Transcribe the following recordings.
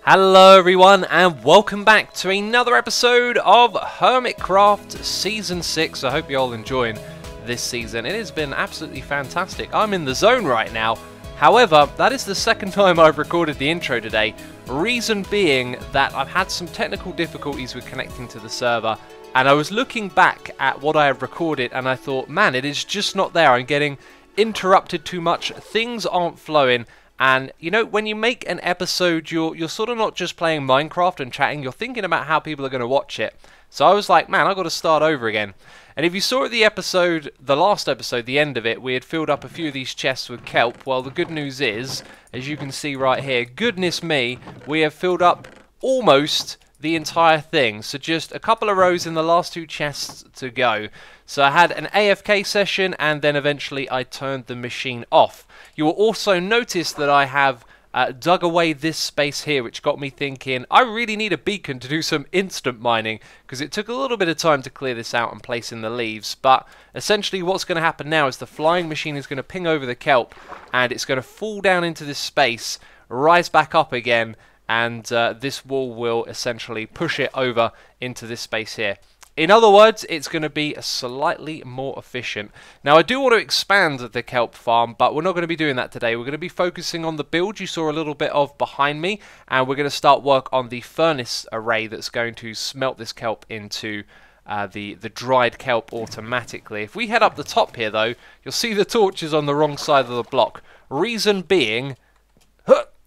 Hello everyone and welcome back to another episode of Hermitcraft Season 6. I hope you're all enjoying this season. It has been absolutely fantastic. I'm in the zone right now. However, that is the second time I've recorded the intro today. Reason being that I've had some technical difficulties with connecting to the server, and I was looking back at what I have recorded and I thought, man, it is just not there. I'm getting interrupted too much. Things aren't flowing. And, you know, when you make an episode, you're sort of not just playing Minecraft and chatting, you're thinking about how people are going to watch it. So I was like, man, I've got to start over again. And if you saw the episode, the last episode, the end of it, we had filled up a few of these chests with kelp. Well, the good news is, as you can see right here, goodness me, we have filled up almost the entire thing. So just a couple of rows in the last two chests to go. So I had an AFK session and then eventually I turned the machine off. You will also notice that I have dug away this space here, which got me thinking I really need a beacon to do some instant mining, because it took a little bit of time to clear this out and place in the leaves. But essentially what's going to happen now is the flying machine is going to ping over the kelp and it's going to fall down into this space, rise back up again, and this wall will essentially push it over into this space here. In other words, it's going to be slightly more efficient. Now, I do want to expand the kelp farm, but we're not going to be doing that today. We're going to be focusing on the build you saw a little bit of behind me, and we're going to start work on the furnace array that's going to smelt this kelp into the dried kelp automatically. If we head up the top here, though, you'll see the torches on the wrong side of the block. Reason being,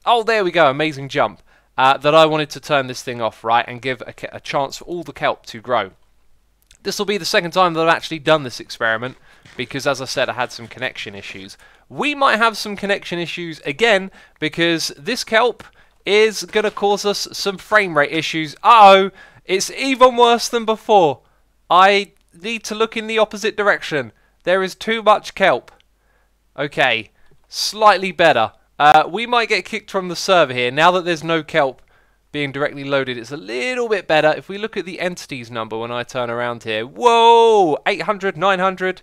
oh, there we go, amazing jump, that I wanted to turn this thing off, right, and give a chance for all the kelp to grow. This will be the second time that I've actually done this experiment, because as I said, I had some connection issues. We might have some connection issues again, because this kelp is going to cause us some frame rate issues. Uh-oh, it's even worse than before. I need to look in the opposite direction. There is too much kelp. Okay, slightly better. We might get kicked from the server here. Now that there's no kelp being directly loaded, it's a little bit better. If we look at the entities number when I turn around here, whoa, 800, 900.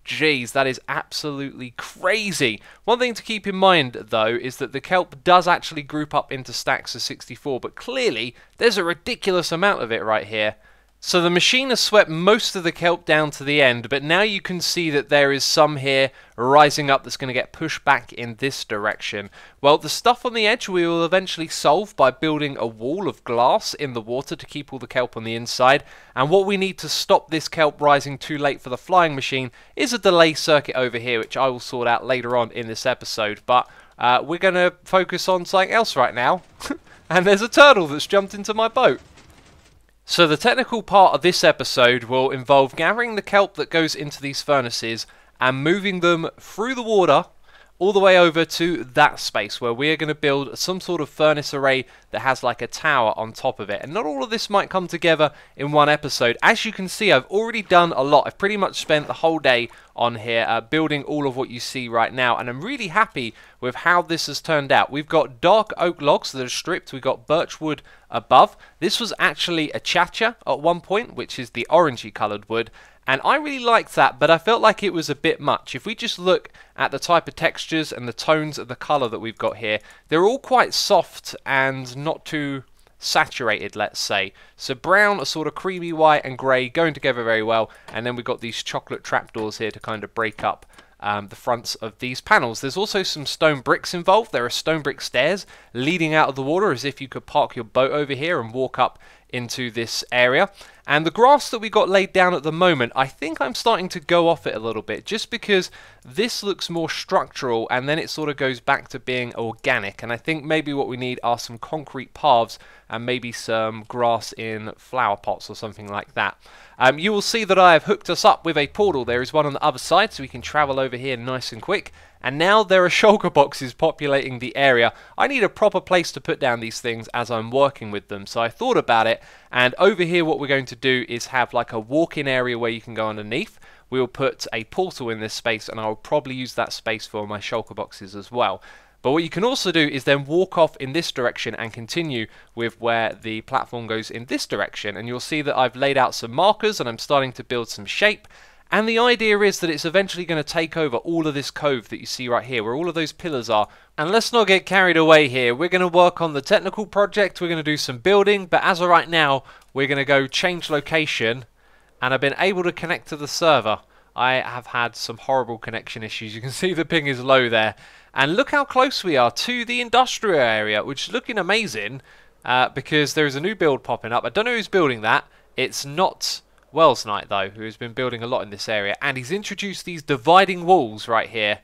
Jeez, that is absolutely crazy. One thing to keep in mind, though, is that the kelp does actually group up into stacks of 64, but clearly there's a ridiculous amount of it right here. So the machine has swept most of the kelp down to the end, but now you can see that there is some here rising up that's going to get pushed back in this direction. Well, the stuff on the edge we will eventually solve by building a wall of glass in the water to keep all the kelp on the inside. And what we need to stop this kelp rising too late for the flying machine is a delay circuit over here, which I will sort out later on in this episode. But we're going to focus on something else right now. And there's a turtle that's jumped into my boat. So the technical part of this episode will involve gathering the kelp that goes into these furnaces and moving them through the water all the way over to that space where we are going to build some sort of furnace array that has like a tower on top of it. And not all of this might come together in one episode. As you can see, I've already done a lot. I've pretty much spent the whole day on here building all of what you see right now, and I'm really happy with how this has turned out. We've got dark oak logs that are stripped. We've got birch wood above. This was actually a chacha at one point, which is the orangey coloured wood. And I really liked that, but I felt like it was a bit much. If we just look at the type of textures and the tones of the colour that we've got here, they're all quite soft and not too saturated, let's say. So brown, a sort of creamy white and grey going together very well. And then we've got these chocolate trapdoors here to kind of break up the fronts of these panels. There's also some stone bricks involved. There are stone brick stairs leading out of the water, as if you could park your boat over here and walk up into this area. And the grass that we got laid down at the moment, I think I'm starting to go off it a little bit, just because this looks more structural and then it sort of goes back to being organic. And I think maybe what we need are some concrete paths and maybe some grass in flower pots or something like that. You will see that I have hooked us up with a portal. There is one on the other side, so we can travel over here nice and quick. And now there are shulker boxes populating the area. I need a proper place to put down these things as I'm working with them. So I thought about it, and over here what we're going to do is have like a walk-in area where you can go underneath. We will put a portal in this space, and I will probably use that space for my shulker boxes as well. But what you can also do is then walk off in this direction and continue with where the platform goes in this direction. And you'll see that I've laid out some markers and I'm starting to build some shape. And the idea is that it's eventually going to take over all of this cove that you see right here, where all of those pillars are. And let's not get carried away here. We're going to work on the technical project, we're going to do some building, but as of right now, we're going to go change location, and I've been able to connect to the server. I have had some horrible connection issues. You can see the ping is low there. And look how close we are to the industrial area, which is looking amazing because there is a new build popping up. I don't know who's building that. It's not Wells Knight, though, who has been building a lot in this area. And he's introduced these dividing walls right here.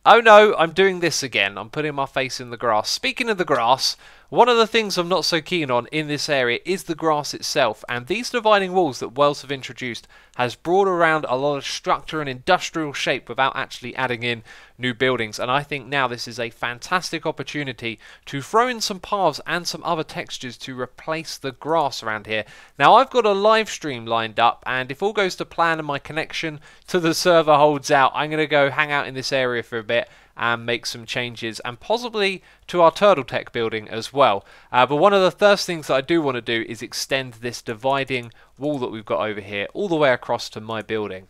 Oh no, I'm doing this again. I'm putting my face in the grass. Speaking of the grass, one of the things I'm not so keen on in this area is the grass itself. And these dividing walls that Wells have introduced has brought around a lot of structure and industrial shape without actually adding in new buildings. And I think now this is a fantastic opportunity to throw in some paths and some other textures to replace the grass around here. Now I've got a live stream lined up, and if all goes to plan and my connection to the server holds out, I'm going to go hang out in this area for a bit and make some changes, and possibly to our Turtle Tech building as well. But one of the first things that I do want to do is extend this dividing wall that we've got over here all the way across to my building.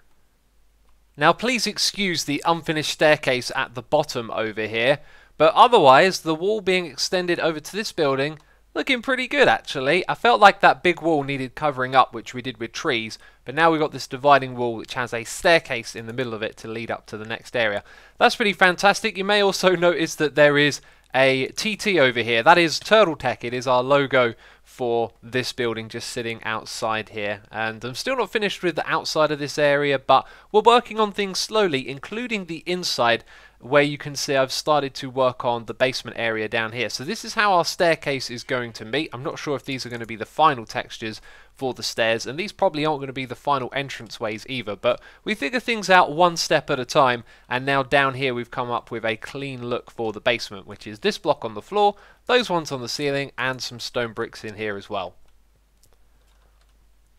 Now please excuse the unfinished staircase at the bottom over here, but otherwise the wall being extended over to this building looking pretty good actually. I felt like that big wall needed covering up, which we did with trees, but now we've got this dividing wall which has a staircase in the middle of it to lead up to the next area. That's pretty fantastic. You may also notice that there is a TT over here. That is Turtle Tech. It is our logo for this building just sitting outside here. And I'm still not finished with the outside of this area, but we're working on things slowly, including the inside, where you can see I've started to work on the basement area down here. So this is how our staircase is going to meet. I'm not sure if these are going to be the final textures for the stairs, and these probably aren't going to be the final entranceways either, but we figure things out one step at a time. And now down here we've come up with a clean look for the basement, which is this block on the floor, those ones on the ceiling, and some stone bricks in here as well.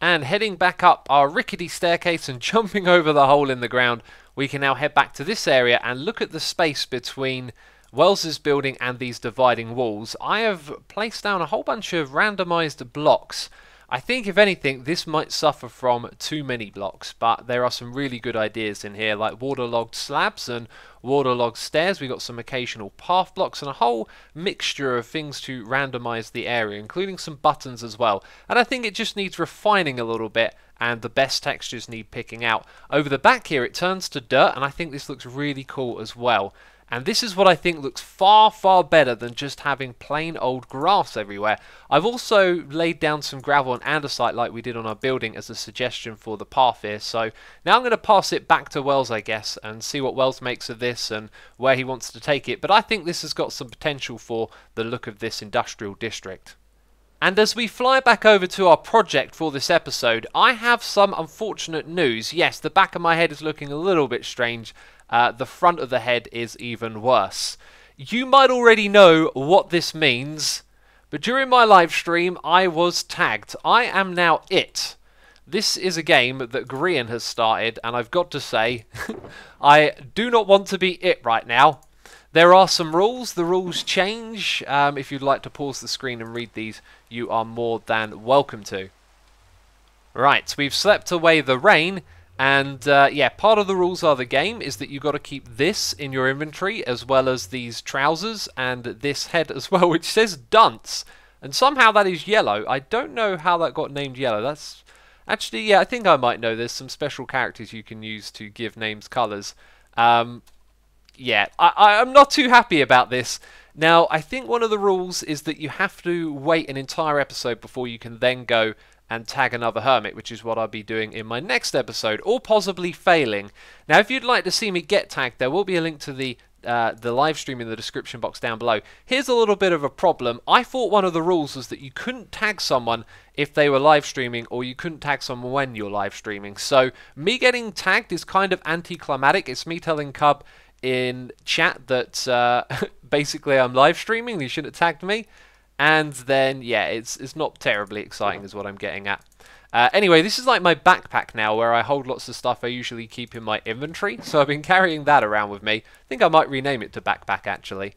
And heading back up our rickety staircase and jumping over the hole in the ground, we can now head back to this area and look at the space between Wells's building and these dividing walls. I have placed down a whole bunch of randomized blocks. I think if anything this might suffer from too many blocks, but there are some really good ideas in here, like waterlogged slabs and waterlogged stairs. We've got some occasional path blocks and a whole mixture of things to randomize the area, including some buttons as well. And I think it just needs refining a little bit, and the best textures need picking out. Over the back here it turns to dirt, and I think this looks really cool as well. And this is what I think looks far, far better than just having plain old grass everywhere. I've also laid down some gravel and andesite like we did on our building as a suggestion for the path here. So now I'm going to pass it back to Wells, I guess, and see what Wells makes of this and where he wants to take it. But I think this has got some potential for the look of this industrial district. And as we fly back over to our project for this episode, I have some unfortunate news. Yes, the back of my head is looking a little bit strange. The front of the head is even worse. You might already know what this means, but during my live stream I was tagged. I am now it. This is a game that Grian has started, and I've got to say, I do not want to be it right now. There are some rules. The rules change. If you'd like to pause the screen and read these, you are more than welcome to. Right, we've slept away the rain. And yeah, part of the rules of the game is that you've got to keep this in your inventory, as well as these trousers and this head as well, which says Dunce. And somehow that is yellow. I don't know how that got named yellow. That's actually, yeah, I think I might know. There's some special characters you can use to give names colours. Yeah, I'm not too happy about this. Now, I think one of the rules is that you have to wait an entire episode before you can then go and tag another hermit, which is what I'll be doing in my next episode, or possibly failing. Now, if you'd like to see me get tagged, there will be a link to the live stream in the description box down below. Here's a little bit of a problem. I thought one of the rules was that you couldn't tag someone if they were live streaming, or you couldn't tag someone when you're live streaming. So me getting tagged is kind of anticlimactic. It's me telling Cub in chat that basically I'm live streaming, you shouldn't have tagged me. And then, yeah, it's not terribly exciting is what I'm getting at. Anyway, this is like my backpack now, where I hold lots of stuff I usually keep in my inventory. So I've been carrying that around with me. I think I might rename it to backpack, actually.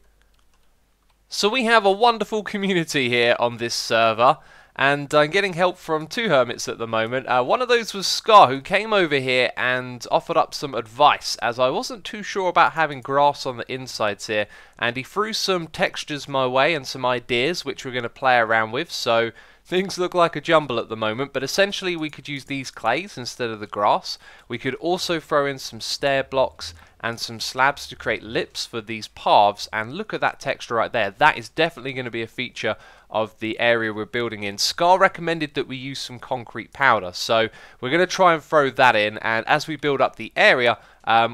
So we have a wonderful community here on this server. And I'm getting help from 2 hermits at the moment. One of those was Scar, who came over here and offered up some advice, as I wasn't too sure about having grass on the insides here. And he threw some textures my way and some ideas, which we're going to play around with. So things look like a jumble at the moment, but essentially we could use these clays instead of the grass. We could also throw in some stair blocks and some slabs to create lips for these paths, and look at that texture right there. That is definitely going to be a feature of the area we're building in. Scar recommended that we use some concrete powder, so we're going to try and throw that in, and as we build up the area,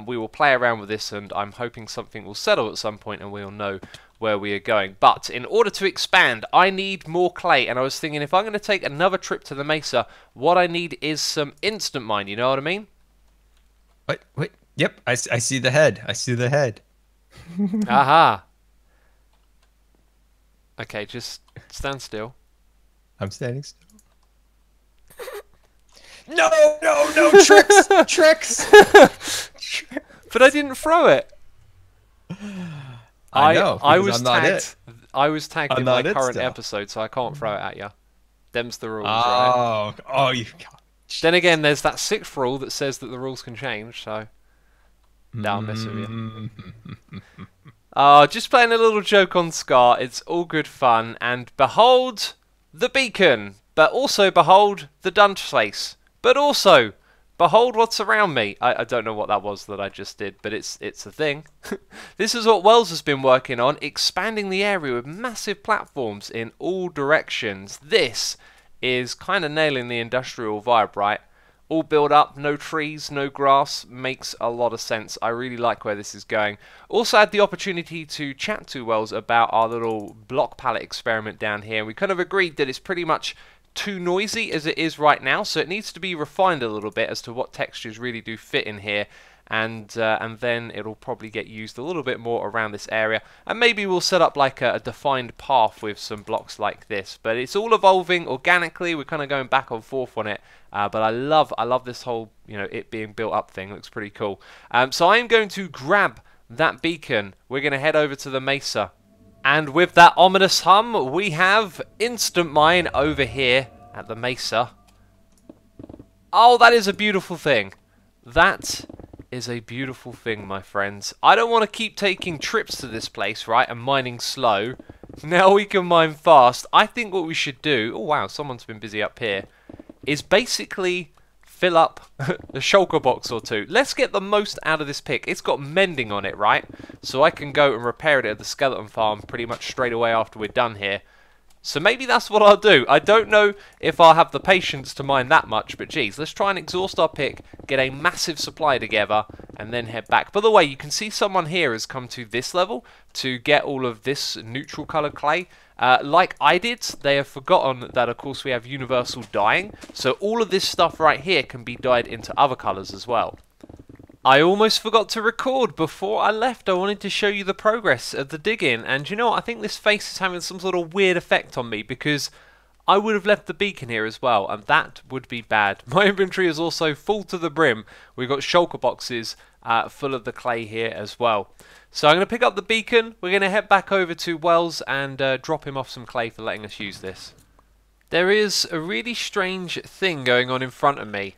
we will play around with this, and I'm hoping something will settle at some point and we'll know where we are going. But in order to expand, I need more clay, and I was thinking if I'm going to take another trip to the Mesa, what I need is some instant mine, you know what I mean? Wait. Yep, I see the head. I see the head. Aha. Okay, just stand still. I'm standing still. No, tricks. But I didn't throw it. I know. I was I'm not tagged. it. I was tagged I'm in my not it current still. episode, so I can't throw it at you. Them's the rules, right? Oh, you. Then again, there's that 6th rule that says that the rules can change, so no, I'm messing with you. Just playing a little joke on Scar. It's all good fun, and behold the beacon, but also behold the Dunce place, but also behold what's around me. I don't know what that was that I just did, but it's a thing. This is what Wells has been working on, expanding the area with massive platforms in all directions. This is kind of nailing the industrial vibe, right? All built up, no trees, no grass, makes a lot of sense. I really like where this is going. Also had the opportunity to chat to Wells about our little block palette experiment down here. We kind of agreed that it's pretty much too noisy as it is right now, so it needs to be refined a little bit as to what textures really do fit in here. And then it'll probably get used a little bit more around this area, and maybe we'll set up like a defined path with some blocks like this. But it's all evolving organically. We're kind of going back and forth on it, but I love this whole, you know, it being built up thing. Looks pretty cool. So I'm going to grab that beacon. We're going to head over to the Mesa, and with that ominous hum, we have instant mine over here at the Mesa. Oh, that is a beautiful thing. That is a beautiful thing, my friends. I don't want to keep taking trips to this place, right, and mining slow. Now we can mine fast. I think what we should do, oh wow, someone's been busy up here, is basically fill up a shulker box or 2. Let's get the most out of this pick. It's got mending on it, right? So I can go and repair it at the skeleton farm pretty much straight away after we're done here. So maybe that's what I'll do. I don't know if I'll have the patience to mine that much, but geez, let's try and exhaust our pick, get a massive supply together, and then head back. By the way, you can see someone here has come to this level to get all of this neutral color clay. Like I did, they have forgotten that, of course, we have universal dyeing, so all of this stuff right here can be dyed into other colors as well. I almost forgot to record before I left. I wanted to show you the progress of the digging, and you know what? I think this face is having some sort of weird effect on me because I would have left the beacon here as well, and that would be bad. My inventory is also full to the brim. We've got shulker boxes full of the clay here as well. So I'm going to pick up the beacon. We're going to head back over to Wells and drop him off some clay for letting us use this. There is a really strange thing going on in front of me.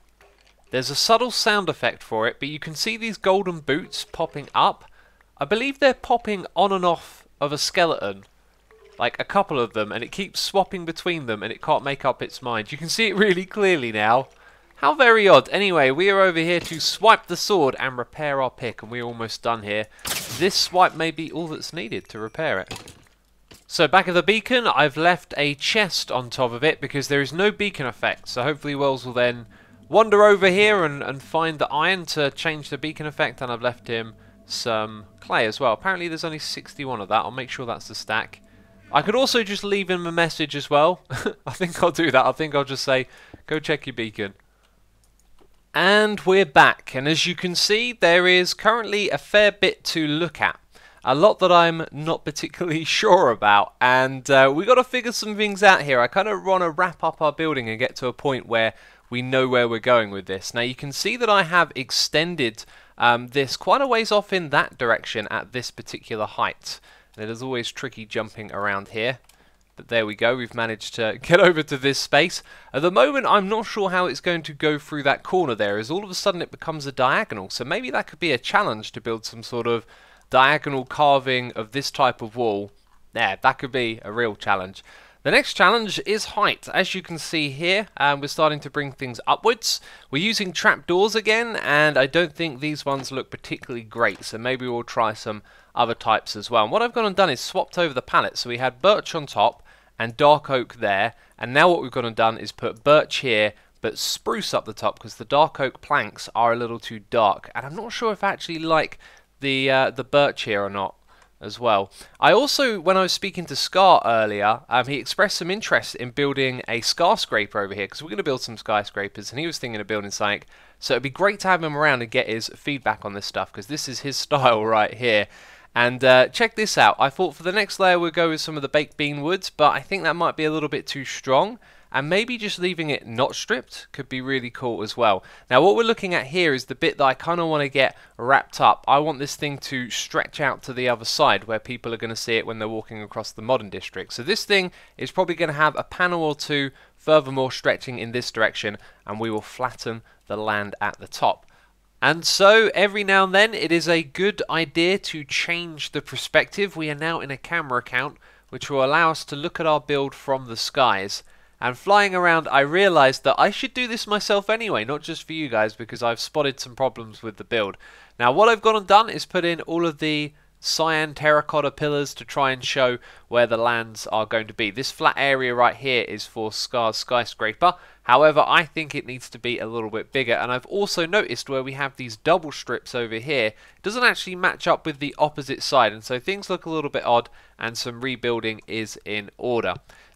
There's a subtle sound effect for it, but you can see these golden boots popping up. I believe they're popping on and off of a skeleton. Like a couple of them, and it keeps swapping between them and it can't make up its mind. You can see it really clearly now. How very odd. Anyway, we are over here to swipe the sword and repair our pick, and we're almost done here. This swipe may be all that's needed to repair it. So back at the beacon, I've left a chest on top of it because there is no beacon effect. So hopefully Wells will then wander over here and find the iron to change the beacon effect, and I've left him some clay as well. Apparently there's only 61 of that. I'll make sure that's the stack. I could also just leave him a message as well. I think I'll do that. I think I'll just say, go check your beacon. And we're back, and as you can see, there is currently a fair bit to look at. A lot that I'm not particularly sure about, and we got to figure some things out here. I kind of want to wrap up our building and get to a point where we know where we're going with this. Now you can see that I have extended this quite a ways off in that direction at this particular height. And it is always tricky jumping around here. But there we go, we've managed to get over to this space. At the moment, I'm not sure how it's going to go through that corner there, as all of a sudden it becomes a diagonal. So maybe that could be a challenge to build some sort of diagonal carving of this type of wall. Yeah, that could be a real challenge. The next challenge is height. As you can see here, we're starting to bring things upwards. We're using trapdoors again, and I don't think these ones look particularly great, so maybe we'll try some other types as well. And what I've gone and done is swapped over the palette, so we had birch on top and dark oak there, and now what we've gone and done is put birch here, but spruce up the top, because the dark oak planks are a little too dark, and I'm not sure if I actually like the birch here or not as well. I also, when I was speaking to Scar earlier, he expressed some interest in building a skyscraper over here, because we're going to build some skyscrapers, and he was thinking of building something. So it'd be great to have him around and get his feedback on this stuff, because this is his style right here. And check this out. I thought for the next layer we'll go with some of the baked bean woods, but I think that might be a little bit too strong. And maybe just leaving it not stripped could be really cool as well. Now what we're looking at here is the bit that I kind of want to get wrapped up. I want this thing to stretch out to the other side where people are going to see it when they're walking across the modern district. So this thing is probably going to have a panel or two furthermore stretching in this direction, and we will flatten the land at the top. And so every now and then it is a good idea to change the perspective. We are now in a camera count, which will allow us to look at our build from the skies. And flying around, I realised that I should do this myself anyway, not just for you guys, because I've spotted some problems with the build. Now what I've gone and done is put in all of the cyan terracotta pillars to try and show where the lands are going to be. This flat area right here is for Scar's skyscraper. However, I think it needs to be a little bit bigger, and I've also noticed where we have these double strips over here, it doesn't actually match up with the opposite side, and so things look a little bit odd, and some rebuilding is in order.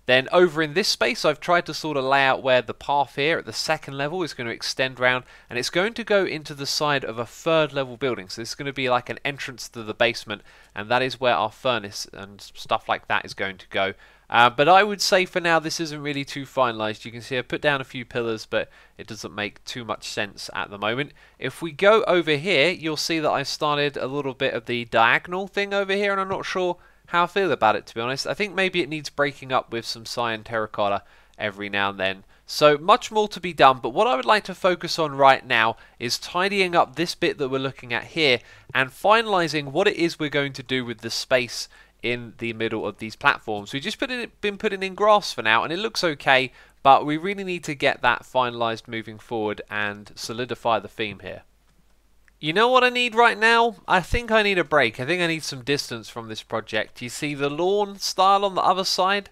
Then over in this space, I've tried to sort of lay out where the path here at the second level is going to extend round, and it's going to go into the side of a third level building. So this is going to be like an entrance to the basement, and that is where our furnace and stuff like that is going to go. But I would say for now this isn't really too finalised. You can see I put down a few pillars, but it doesn't make too much sense at the moment. If we go over here, you'll see that I've started a little bit of the diagonal thing over here, and I'm not sure how I feel about it, to be honest. I think maybe it needs breaking up with some cyan terracotta every now and then. So much more to be done, but what I would like to focus on right now is tidying up this bit that we're looking at here and finalising what it is we're going to do with the space in the middle of these platforms. We've just been putting in grass for now, and it looks okay, but we really need to get that finalised moving forward and solidify the theme here. You know what I need right now? I think I need a break. I think I need some distance from this project. You see the lawn style on the other side?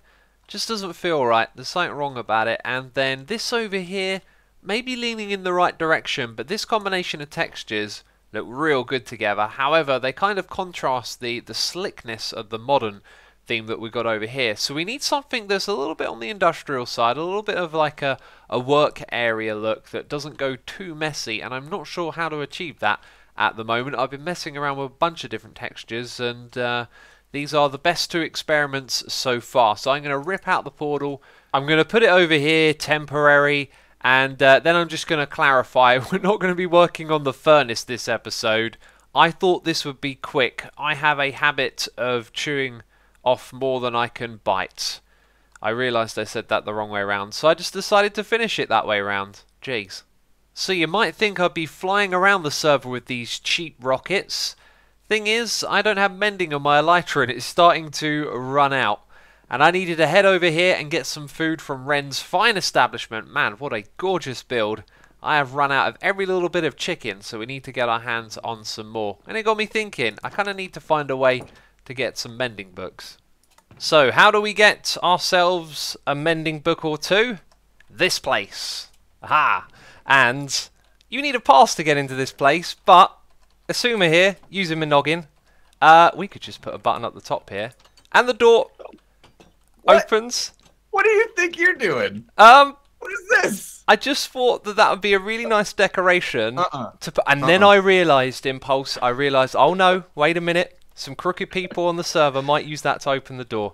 Just doesn't feel right. There's something wrong about it. And then this over here, maybe leaning in the right direction, but this combination of textures look real good together. However, they kind of contrast the slickness of the modern theme that we've got over here. So we need something that's a little bit on the industrial side, a little bit of like a work area look that doesn't go too messy, and I'm not sure how to achieve that at the moment. I've been messing around with a bunch of different textures, and these are the best two experiments so far. So I'm going to rip out the portal, I'm going to put it over here, temporary, and then I'm just going to clarify, we're not going to be working on the furnace this episode. I thought this would be quick. I have a habit of chewing off more than I can bite. I realised I said that the wrong way around, so I just decided to finish it that way around. Jeez. So you might think I'd be flying around the server with these cheap rockets. Thing is, I don't have mending on my elytra and it's starting to run out. And I needed to head over here and get some food from Ren's fine establishment. Man, what a gorgeous build. I have run out of every little bit of chicken, so we need to get our hands on some more. And it got me thinking, I kind of need to find a way to get some mending books. So how do we get ourselves a mending book or two? This place. Aha! And you need a pass to get into this place, but Asuma here, using my noggin, we could just put a button up the top here, and the door opens. What do you think you're doing? What is this? I just thought that would be a really nice decoration to put, and then I realised, oh no, wait a minute. Some crooked people on the server might use that to open the door,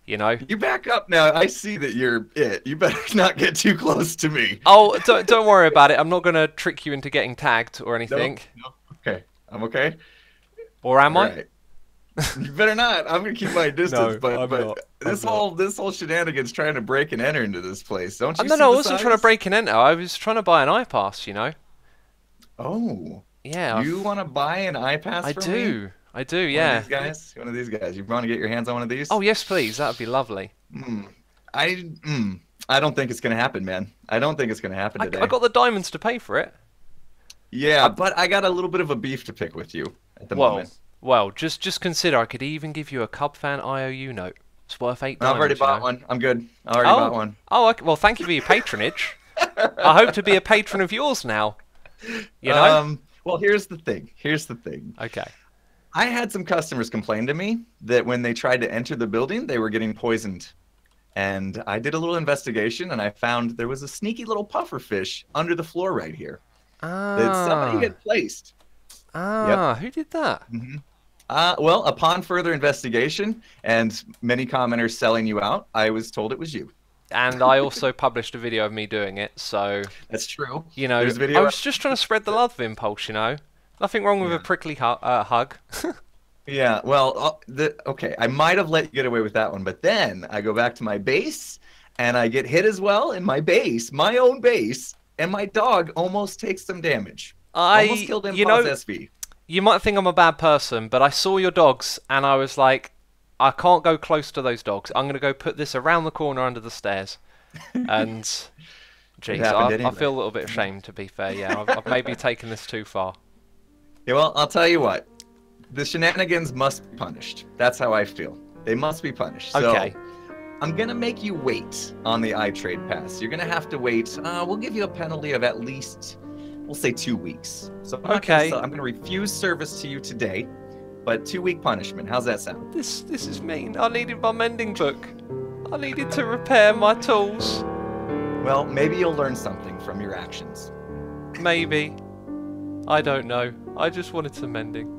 you know. You back up now. I see that you're it. You better not get too close to me. Oh, don't worry about it. I'm not going to trick you into getting tagged or anything. No. Okay. I'm okay. Or am I? Right. You better not. I'm gonna keep my distance. No, but I'm not. this whole shenanigans trying to break and enter into this place. Don't you? No, see no, I the wasn't trying to size? break and enter. I was trying to buy an iPass, you know. Oh. Yeah. You want to buy an iPass I from do. me? I do. Yeah. One of these guys. You want to get your hands on one of these? Oh yes, please. That would be lovely. I don't think it's gonna happen, man. I don't think it's gonna happen today. I got the diamonds to pay for it. Yeah, but I got a little bit of a beef to pick with you at the moment. Well, just consider I could even give you a Cub fan IOU note. It's worth $8. I've already bought one. I'm good. I already bought one. Oh, okay. Well, thank you for your patronage. I hope to be a patron of yours now. You know? Well, here's the thing. Okay. I had some customers complain to me that when they tried to enter the building, they were getting poisoned. And I did a little investigation, and I found there was a sneaky little puffer fish under the floor right here that somebody had placed. Who did that? Well, upon further investigation and many commenters selling you out, I was told it was you. And I also published a video of me doing it, so... That's true. You know, There's a video I was just trying to spread the love impulse, you know? Nothing wrong with a prickly hug. Yeah, well, okay, I might have let you get away with that one, but then I go back to my base, and I get hit as well in my base, my own base, and my dog almost takes some damage. Almost killed him, SV. You might think I'm a bad person, but I saw your dogs, and I was like, I can't go close to those dogs. I'm going to go put this around the corner under the stairs. And, jeez, I feel a little bit ashamed, to be fair. Yeah, I've maybe taken this too far. Yeah, well, I'll tell you what. The shenanigans must be punished. That's how I feel. They must be punished. Okay. So, I'm going to make you wait on the iTrade pass. You're going to have to wait. We'll give you a penalty of at least, we'll say 2 weeks. So I'm going to refuse service to you today, but 2-week punishment. How's that sound? This is mean. I needed my mending book. I needed to repair my tools. Well, maybe you'll learn something from your actions. Maybe. I don't know. I just wanted some mending.